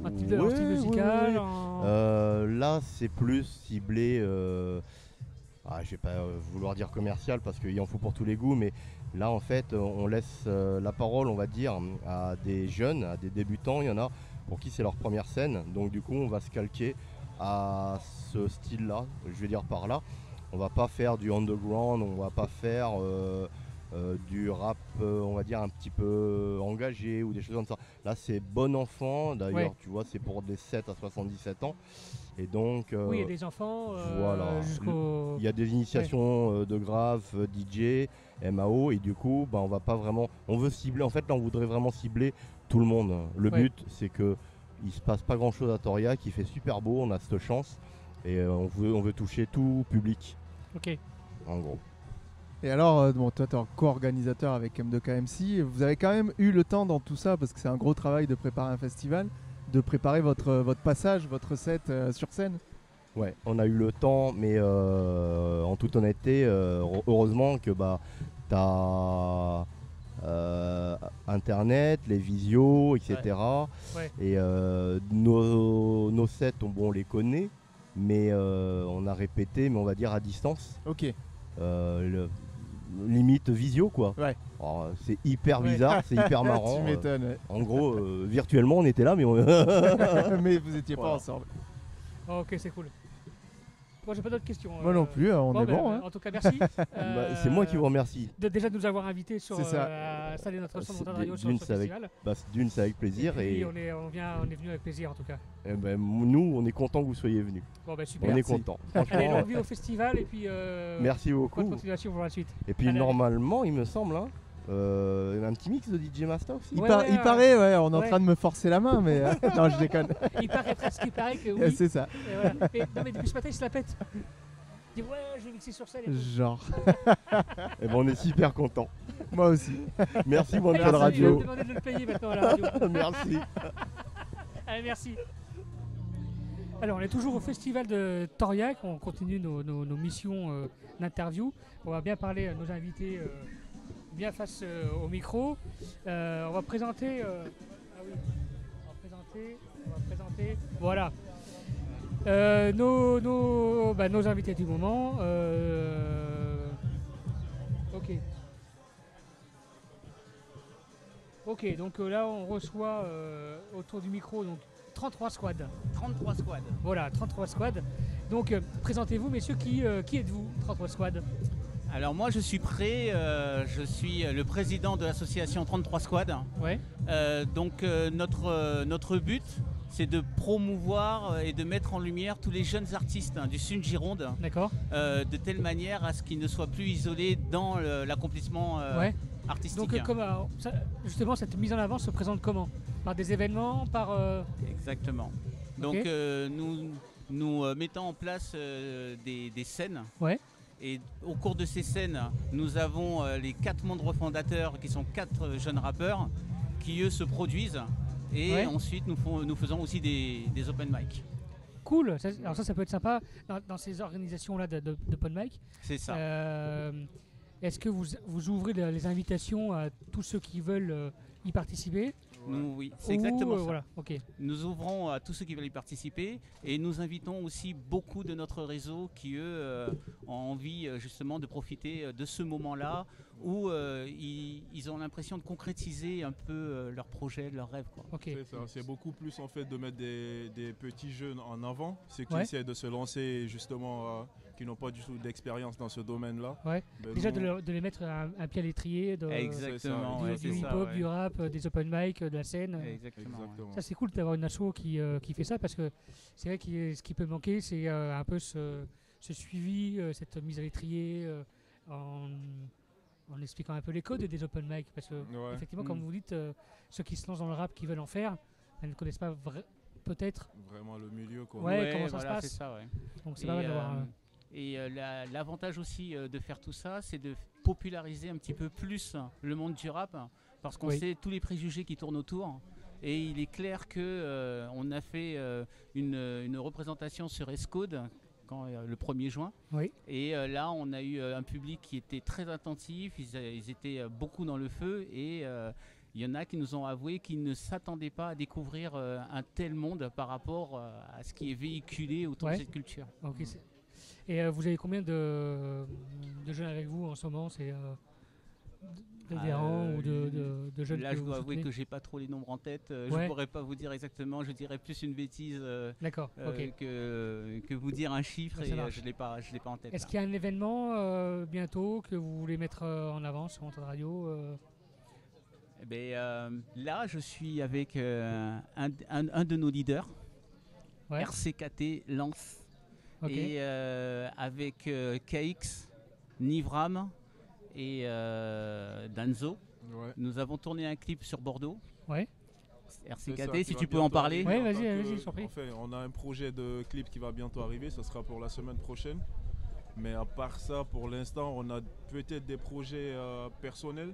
Un type Ouais, style musical. Là, c'est plus ciblé. Je vais pas vouloir dire commercial parce qu'il en faut pour tous les goûts, mais là, en fait, on laisse la parole, on va dire, à des jeunes, à des débutants. Il y en a pour qui c'est leur première scène. Donc, du coup, on va se calquer à ce style-là. Je vais dire par là. On va pas faire du underground, on va pas faire du rap, on va dire un petit peu engagé ou des choses comme ça. Là, c'est bon enfant. D'ailleurs, tu vois, c'est pour des 7 à 77 ans. Et donc, oui, il y a des enfants. voilà. Jusqu'au. Il y a des initiations de grave, DJ, MAO, et du coup, on va pas vraiment. On veut cibler. En fait, là, on voudrait vraiment cibler tout le monde. Le but, c'est que il se passe pas grand chose à Toriac, il fait super beau, on a cette chance, et on veut toucher tout public. Ok. En gros. Et alors, toi, tu es en co-organisateur avec M2KMC. Vous avez quand même eu le temps dans tout ça, parce que c'est un gros travail de préparer un festival, de préparer votre passage, votre set sur scène. Ouais, on a eu le temps, mais en toute honnêteté, heureusement que tu as Internet, les visios, etc. Ouais. Et nos sets, on les connaît, mais on a répété, mais on va dire à distance. Ok. Limite visio, quoi. Ouais. Alors, c'est hyper bizarre, c'est hyper marrant. Tu m'étonnes. En gros, virtuellement, on était là, mais mais vous étiez pas ensemble. Oh, ok, c'est cool. Moi, j'ai pas d'autres questions. Moi non plus, on est bon. Hein. En tout cas, merci. C'est moi qui vous remercie. Déjà de nous avoir invités sur ça. à installer notre son de montage radio sur ce festival. D'une, c'est avec plaisir. Et puis, on est venu avec plaisir en tout cas. Nous, on est content que vous soyez venus. Bon, super. On est content. Allez, longue vie au festival et puis. Merci beaucoup. Bonne continuation pour la suite. Et puis normalement, il me semble, un petit mix de DJ Masta aussi. Il paraît, on est en train de me forcer la main, mais non, je déconne. Il paraît que oui. C'est ça. Et voilà. Non, mais depuis ce matin, il se la pète. Il dit ouais, je vais mixer sur scène. Genre. Et on est super content. Moi aussi. Merci, One Radio. Radio. Je vais demander de le payer maintenant à la radio. Merci. Allez, merci. Alors, on est toujours au festival de Toriac. On continue nos missions d'interview. On va bien parler à nos invités. Bien face au micro. On va présenter. On va présenter. Voilà. Nos invités du moment. Ok, donc là on reçoit autour du micro donc 33 squads. 33 squads. Voilà, 33 squads. Donc présentez-vous messieurs, qui êtes-vous 33 squads? Alors moi je suis prêt, je suis le président de l'association 33 Squad. Ouais. Donc notre but c'est de promouvoir et de mettre en lumière tous les jeunes artistes du Sud Gironde. D'accord. De telle manière à ce qu'ils ne soient plus isolés dans l'accomplissement artistique. Donc justement cette mise en avant se présente comment? Par des événements, par... Exactement. Donc nous mettons en place des scènes. Ouais. Et au cours de ces scènes, nous avons les 4 membres fondateurs qui sont 4 jeunes rappeurs qui eux se produisent et ensuite nous faisons aussi des open mic. Cool, alors ça peut être sympa dans ces organisations-là d'open mic. C'est ça. Est-ce que vous ouvrez les invitations à tous ceux qui veulent y participer? Oui, c'est exactement ça. Voilà, okay. Nous ouvrons à tous ceux qui veulent y participer et nous invitons aussi beaucoup de notre réseau qui, eux, ont envie justement de profiter de ce moment-là où ils ont l'impression de concrétiser un peu leurs projets, leurs rêves. Quoi. Okay. C'est beaucoup plus en fait de mettre des petits jeunes en avant, ceux qui essaient de se lancer justement, qui n'ont pas du tout d'expérience dans ce domaine-là. Ouais. Déjà de les mettre un pied à l'étrier, exactement, du hip-hop, du rap, des open mic, de la scène. Exactement. Ça c'est cool d'avoir une asso qui fait ça parce que c'est vrai que ce qui peut manquer c'est un peu ce suivi, cette mise à l'étrier en expliquant un peu les codes des open mic parce que effectivement comme vous dites ceux qui se lancent dans le rap qui veulent en faire ils ne connaissent pas peut-être vraiment le milieu quoi. Comment ça se passe. Ça, donc c'est pas mal d'avoir et l'avantage aussi de faire tout ça, c'est de populariser un petit peu plus le monde du rap, parce qu'on sait tous les préjugés qui tournent autour. Et il est clair que on a fait une représentation sur Escode le 1er juin. Oui. Et là, on a eu un public qui était très attentif, ils étaient beaucoup dans le feu et il y en a qui nous ont avoué qu'ils ne s'attendaient pas à découvrir un tel monde par rapport à ce qui est véhiculé autour de cette culture. Okay, et vous avez combien de jeunes avec vous en ce moment? C'est d'adhérents ou de jeunes? Là, je dois avouer que j'ai pas trop les nombres en tête. Je ne pourrais pas vous dire exactement. Je dirais plus une bêtise que vous dire un chiffre. Et je l'ai pas en tête. Est-ce qu'il y a un événement bientôt que vous voulez mettre en avant sur Antenne Radio? Là, je suis avec un de nos leaders, RCKT Lens, et avec KX, Nivram et Danzo. Nous avons tourné un clip sur Bordeaux. RCKT, si tu peux en parler. Oui, vas-y, surpris. En fait, on a un projet de clip qui va bientôt arriver, ça sera pour la semaine prochaine. Mais à part ça, pour l'instant, on a peut-être des projets personnels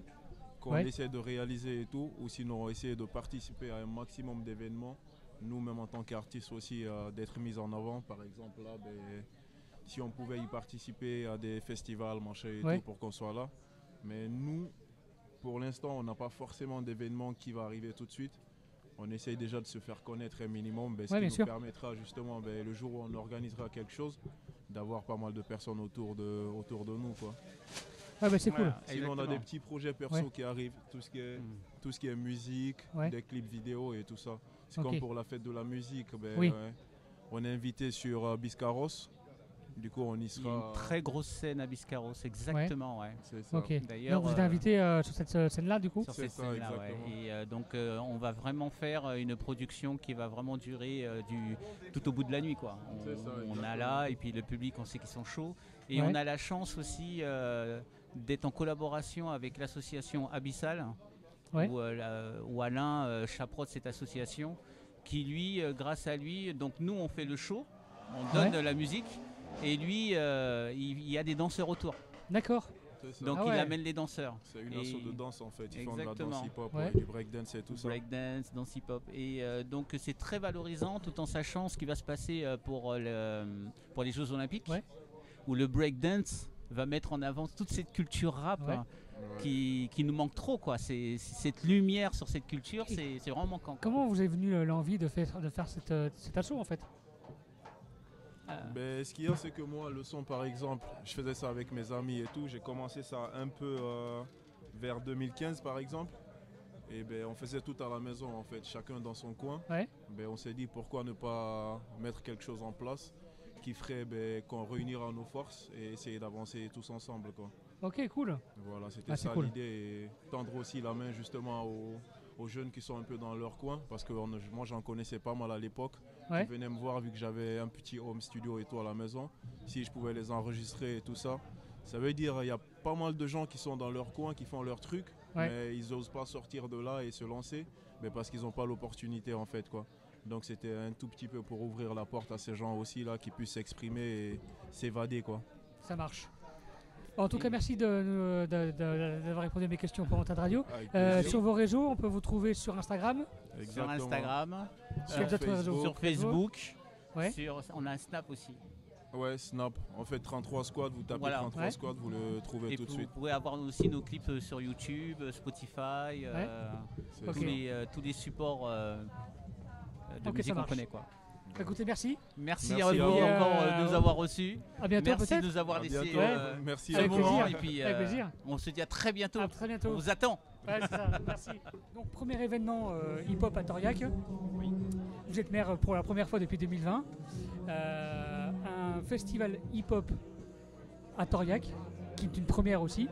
qu'on essaie de réaliser et tout, ou sinon essayer de participer à un maximum d'événements, nous-mêmes en tant qu'artistes aussi, d'être mis en avant. Par exemple, là, si on pouvait y participer à des festivals, machin et tout, pour qu'on soit là. Mais nous, pour l'instant, on n'a pas forcément d'événement qui va arriver tout de suite. On essaye déjà de se faire connaître un minimum, ce qui nous permettra justement, le jour où on organisera quelque chose, d'avoir pas mal de personnes autour de nous, quoi. C'est cool. Sinon, on a des petits projets perso qui arrivent, tout ce qui est musique, des clips vidéo et tout ça. C'est comme pour la fête de la musique. On est invité sur Biscarros. Du coup, on y sera. Il y a une très grosse scène à Biscarros, exactement. C'est ça. D'ailleurs, donc vous êtes invité sur cette scène-là, du coup? Sur cette scène-là, Et donc, on va vraiment faire une production qui va vraiment durer tout au bout de la nuit, quoi. On a là, et puis le public, on sait qu'ils sont chauds. Et on a la chance aussi d'être en collaboration avec l'association Abyssal, où Alain chapeaute cette association, qui lui, grâce à lui, donc nous on fait le show, on donne la musique, et lui, il y a des danseurs autour. D'accord. Donc il amène les danseurs. C'est une asso de danse en fait, ils font de la Exactement. danse hip-hop, du breakdance et tout ça. Breakdance, danse hip-hop. Et donc c'est très valorisant tout en sachant ce qui va se passer pour les Jeux Olympiques, où le breakdance va mettre en avant toute cette culture rap qui nous manque trop, quoi. Cette lumière sur cette culture, c'est vraiment manquant. Comment vous est venue l'envie de faire cet asso en fait? Ce qu'il y a, c'est que moi, le son par exemple, je faisais ça avec mes amis et tout. J'ai commencé ça un peu vers 2015 par exemple. Et on faisait tout à la maison en fait, chacun dans son coin. On s'est dit pourquoi ne pas mettre quelque chose en place qui ferait qu'on réunira nos forces et essayer d'avancer tous ensemble, quoi. Ok, cool. Voilà, c'était ça l'idée, et tendre aussi la main justement aux jeunes qui sont un peu dans leur coin, parce que moi j'en connaissais pas mal à l'époque, qui venaient me voir vu que j'avais un petit home studio et tout à la maison, si je pouvais les enregistrer et tout ça. Ça veut dire il y a pas mal de gens qui sont dans leur coin, qui font leur truc, mais ils n'osent pas sortir de là et se lancer, parce qu'ils n'ont pas l'opportunité en fait, quoi. Donc c'était un tout petit peu pour ouvrir la porte à ces gens aussi là qui puissent s'exprimer et s'évader, quoi. Ça marche. En tout cas, merci d'avoir répondu à mes questions pour Antenne Radio. Sur vos réseaux, on peut vous trouver sur Instagram. Exactement. Sur Instagram, sur Facebook. On a un Snap aussi. Ouais, Snap. En fait, 33 Squad, vous tapez 33 Squad, vous le trouvez tout de suite. Vous pouvez avoir aussi nos clips sur YouTube, Spotify, tous les supports de musique qu'on connaît, quoi. Écoutez, merci. Merci à vous encore de nous avoir reçus. À bientôt. Merci de nous avoir laissé merci ce moment. Et puis, avec plaisir. On se dit à très bientôt. À très bientôt. On vous attend. Ouais, c'est ça. Merci. Donc, premier événement hip-hop à Toriac. Oui. Vous êtes maire pour la première fois depuis 2020. Un festival hip-hop à Toriac, qui est une première aussi.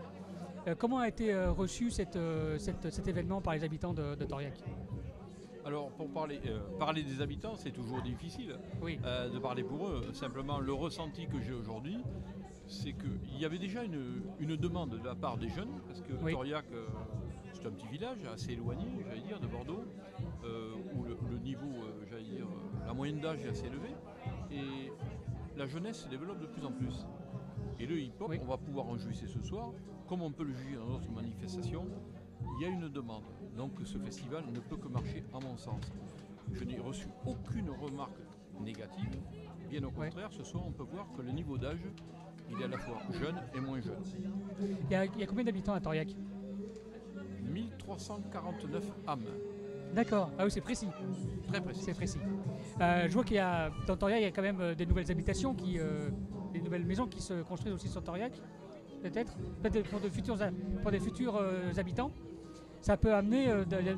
Comment a été reçu cet événement par les habitants de Toriac? Alors pour parler des habitants, c'est toujours difficile de parler pour eux. Simplement le ressenti que j'ai aujourd'hui, c'est qu'il y avait déjà une demande de la part des jeunes, parce que Toriac, c'est un petit village assez éloigné, j'allais dire, de Bordeaux, où le niveau, j'allais dire, la moyenne d'âge est assez élevée, et la jeunesse se développe de plus en plus. Et le hip-hop, on va pouvoir en jouir ce soir, comme on peut le juger dans d'autres manifestations. Il y a une demande. Donc ce festival ne peut que marcher à mon sens. Je n'ai reçu aucune remarque négative. Bien au contraire, ce soir on peut voir que le niveau d'âge, il est à la fois jeune et moins jeune. Il y a combien d'habitants à Toriac? 1349 âmes. D'accord, ah oui, c'est précis. Très précis. C'est précis. Je vois qu'il y a, dans Toriac, il y a quand même des nouvelles habitations, des nouvelles maisons qui se construisent aussi sur Toriac, peut-être pour des futurs habitants. Ça peut amener,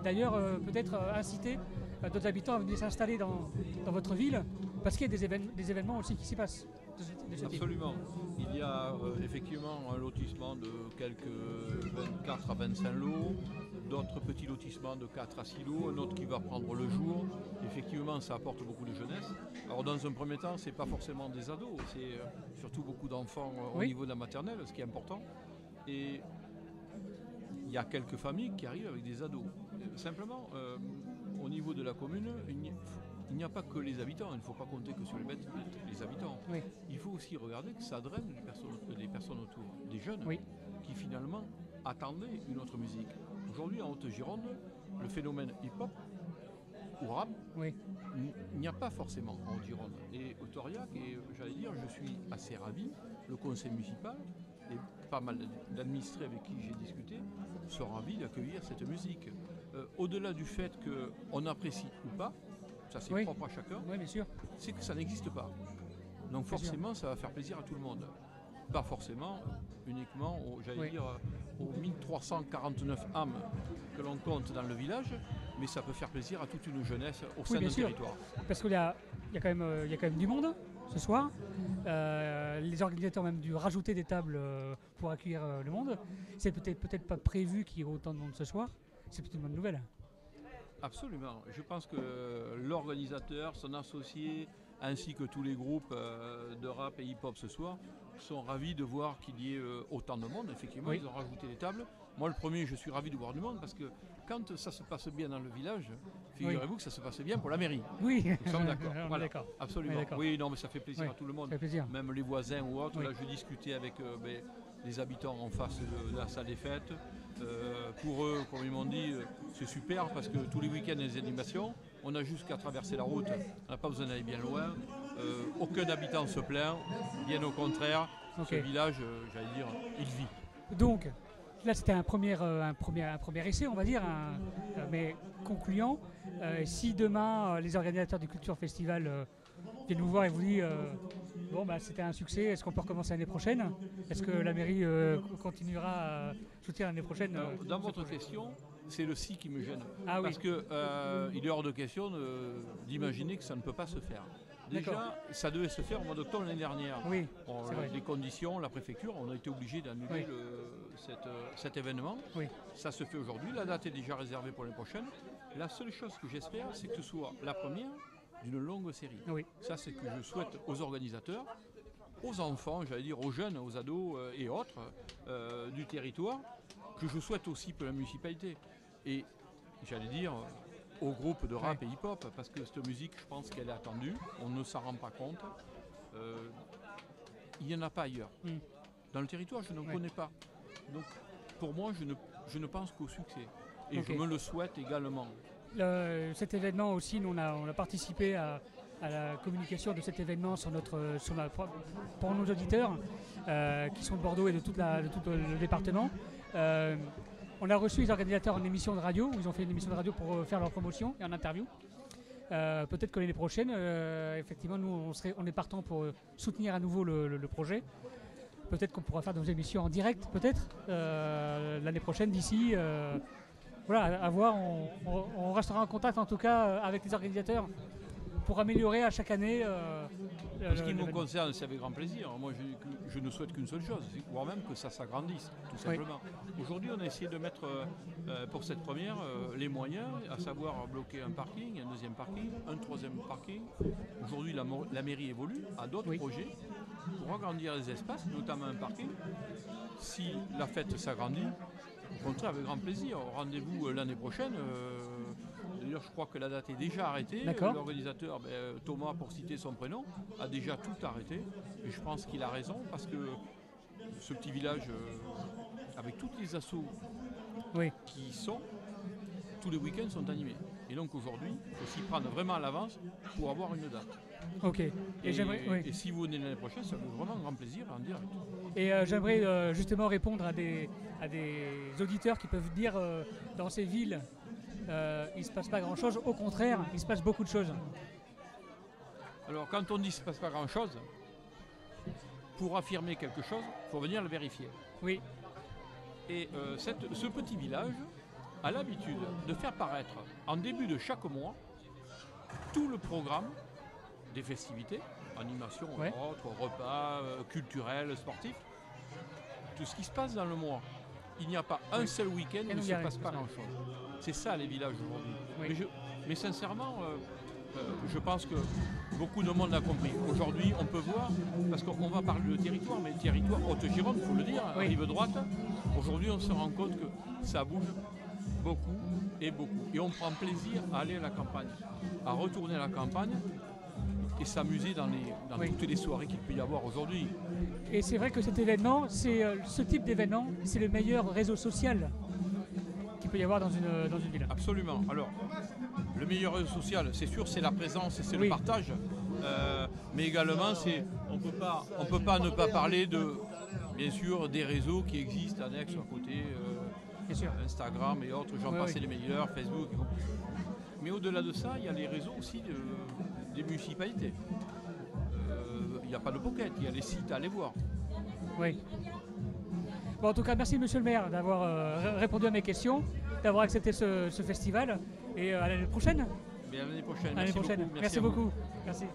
d'ailleurs, peut-être inciter d'autres habitants à venir s'installer dans votre ville, parce qu'il y a des événements aussi qui s'y passent. Absolument. Il y a effectivement un lotissement de quelques 24 à 25 lots, d'autres petits lotissements de 4 à 6 lots, un autre qui va prendre le jour. Effectivement, ça apporte beaucoup de jeunesse. Alors dans un premier temps, ce n'est pas forcément des ados, c'est surtout beaucoup d'enfants au niveau de la maternelle, ce qui est important. Et il y a quelques familles qui arrivent avec des ados. Simplement, au niveau de la commune, il n'y a pas que les habitants, il ne faut pas compter que sur les habitants. Oui. Il faut aussi regarder que ça draine des personnes autour, des jeunes qui finalement attendaient une autre musique. Aujourd'hui en Haute-Gironde, le phénomène hip-hop ou rap, il n'y a pas forcément en Gironde. Et au Toriac, et j'allais dire, je suis assez ravi, le conseil municipal et pas mal d'administrés avec qui j'ai discuté sont ravis d'accueillir cette musique. Au-delà du fait qu'on apprécie ou pas, ça c'est propre à chacun, c'est que ça n'existe pas. Donc forcément ça va faire plaisir à tout le monde. Pas forcément uniquement aux 1349 âmes que l'on compte dans le village, mais ça peut faire plaisir à toute une jeunesse au sein d'un territoire. Parce qu'il y a quand même du monde ce soir. Les organisateurs ont même dû rajouter des tables pour accueillir le monde. C'est peut-être pas prévu qu'il y ait autant de monde ce soir. C'est plutôt une bonne nouvelle. Absolument. Je pense que l'organisateur, son associé, ainsi que tous les groupes de rap et hip-hop ce soir, sont ravis de voir qu'il y ait autant de monde. Effectivement, ils ont rajouté des tables. Moi, le premier, je suis ravi de voir du monde parce que quand ça se passe bien dans le village, figurez-vous que ça se passe bien pour la mairie. Oui, nous sommes d'accord. On est d'accord. Absolument. Oui, non, mais ça fait plaisir à tout le monde. Ça fait plaisir. Même les voisins ou autres. Là, je discutais avec les habitants en face de la salle des fêtes. Pour eux, comme ils m'ont dit, c'est super parce que tous les week-ends, il y a des animations. On a juste qu'à traverser la route. On n'a pas besoin d'aller bien loin. Aucun habitant ne se plaint. Bien au contraire, ce village, j'allais dire, il vit. Donc, là, c'était un premier essai, on va dire, mais concluant. Si demain, les organisateurs du Culture Festival viennent vous voir et vous disent c'était un succès, est-ce qu'on peut recommencer l'année prochaine? Est-ce que la mairie continuera à soutenir l'année prochaine? Dans votre question, c'est le si qui me gêne. Parce qu'il est hors de question d'imaginer que ça ne peut pas se faire. Déjà, ça devait se faire au mois d'octobre l'année dernière. Oui, les conditions, la préfecture, on a été obligé d'annuler cet événement. Oui. Ça se fait aujourd'hui, la date est déjà réservée pour l'année prochaine. La seule chose que j'espère, c'est que ce soit la première d'une longue série. Oui. Ça, c'est que je souhaite aux organisateurs, aux enfants, j'allais dire aux jeunes, aux ados et autres du territoire, que je souhaite aussi pour la municipalité. Et j'allais dire au groupe de rap et hip-hop, parce que cette musique, je pense qu'elle est attendue, on ne s'en rend pas compte. Il n'y en a pas ailleurs. Dans le territoire, je ne connais pas. Donc, pour moi, je ne pense qu'au succès. Et je me le souhaite également. Cet événement aussi, nous, on a participé à la communication de cet événement pour nos auditeurs qui sont de Bordeaux et de tout le département. On a reçu les organisateurs en émission de radio, où ils ont fait une émission de radio pour faire leur promotion et en interview. Peut-être que l'année prochaine, effectivement, nous on est partant pour soutenir à nouveau le projet. Peut-être qu'on pourra faire des émissions en direct, peut-être, l'année prochaine, d'ici. Voilà, à voir, on restera en contact en tout cas avec les organisateurs pour améliorer à chaque année. En ce qui me concerne, c'est avec grand plaisir. Moi, je ne souhaite qu'une seule chose, voire même que ça s'agrandisse, tout simplement. Aujourd'hui, on a essayé de mettre pour cette première les moyens, à savoir bloquer un parking, un deuxième parking, un troisième parking. Aujourd'hui, la mairie évolue à d'autres projets pour agrandir les espaces, notamment un parking. Si la fête s'agrandit, au contraire, avec grand plaisir. Rendez-vous l'année prochaine. D'ailleurs, je crois que la date est déjà arrêtée. L'organisateur, Thomas, pour citer son prénom, a déjà tout arrêté. Et je pense qu'il a raison parce que ce petit village, avec toutes les assos qui sont, tous les week-ends sont animés. Et donc aujourd'hui, il faut s'y prendre vraiment à l'avance pour avoir une date. Ok. Et si vous venez l'année prochaine, ça fait vraiment un grand plaisir en direct. Et j'aimerais justement répondre à des auditeurs qui peuvent dire dans ces villes, il ne se passe pas grand-chose. Au contraire, il se passe beaucoup de choses. Alors quand on dit qu'il ne se passe pas grand-chose, pour affirmer quelque chose, il faut venir le vérifier. Oui. Et ce petit village a l'habitude de faire paraître en début de chaque mois tout le programme des festivités, animation, autres, repas, culturels, sportifs, tout ce qui se passe dans le mois. Il n'y a pas un seul week-end où il ne se passe pas grand-chose. C'est ça les villages aujourd'hui. Mais sincèrement, je pense que beaucoup de monde a compris. Aujourd'hui, on peut voir, parce qu'on va parler de territoire, mais territoire Haute-Gironde, il faut le dire, rive droite, aujourd'hui on se rend compte que ça bouge beaucoup et beaucoup. Et on prend plaisir à aller à la campagne, à retourner à la campagne et s'amuser dans toutes les soirées qu'il peut y avoir aujourd'hui. Et c'est vrai que cet événement, ce type d'événement, c'est le meilleur réseau social qu'il peut y avoir dans une ville. Absolument. Alors, le meilleur réseau social, c'est sûr, c'est la présence, c'est le partage. Mais également, on peut pas ne pas parler bien sûr, des réseaux qui existent annexes à côté, Instagram et autres, j'en passe les meilleurs, Facebook. Mais au-delà de ça, il y a les réseaux aussi des municipalités. Il n'y a pas de pocket, il y a les sites à aller voir. Oui. Bon, en tout cas, merci Monsieur le maire d'avoir répondu à mes questions, d'avoir accepté ce festival et à l'année prochaine. Mais à l'année prochaine. Merci beaucoup. Merci.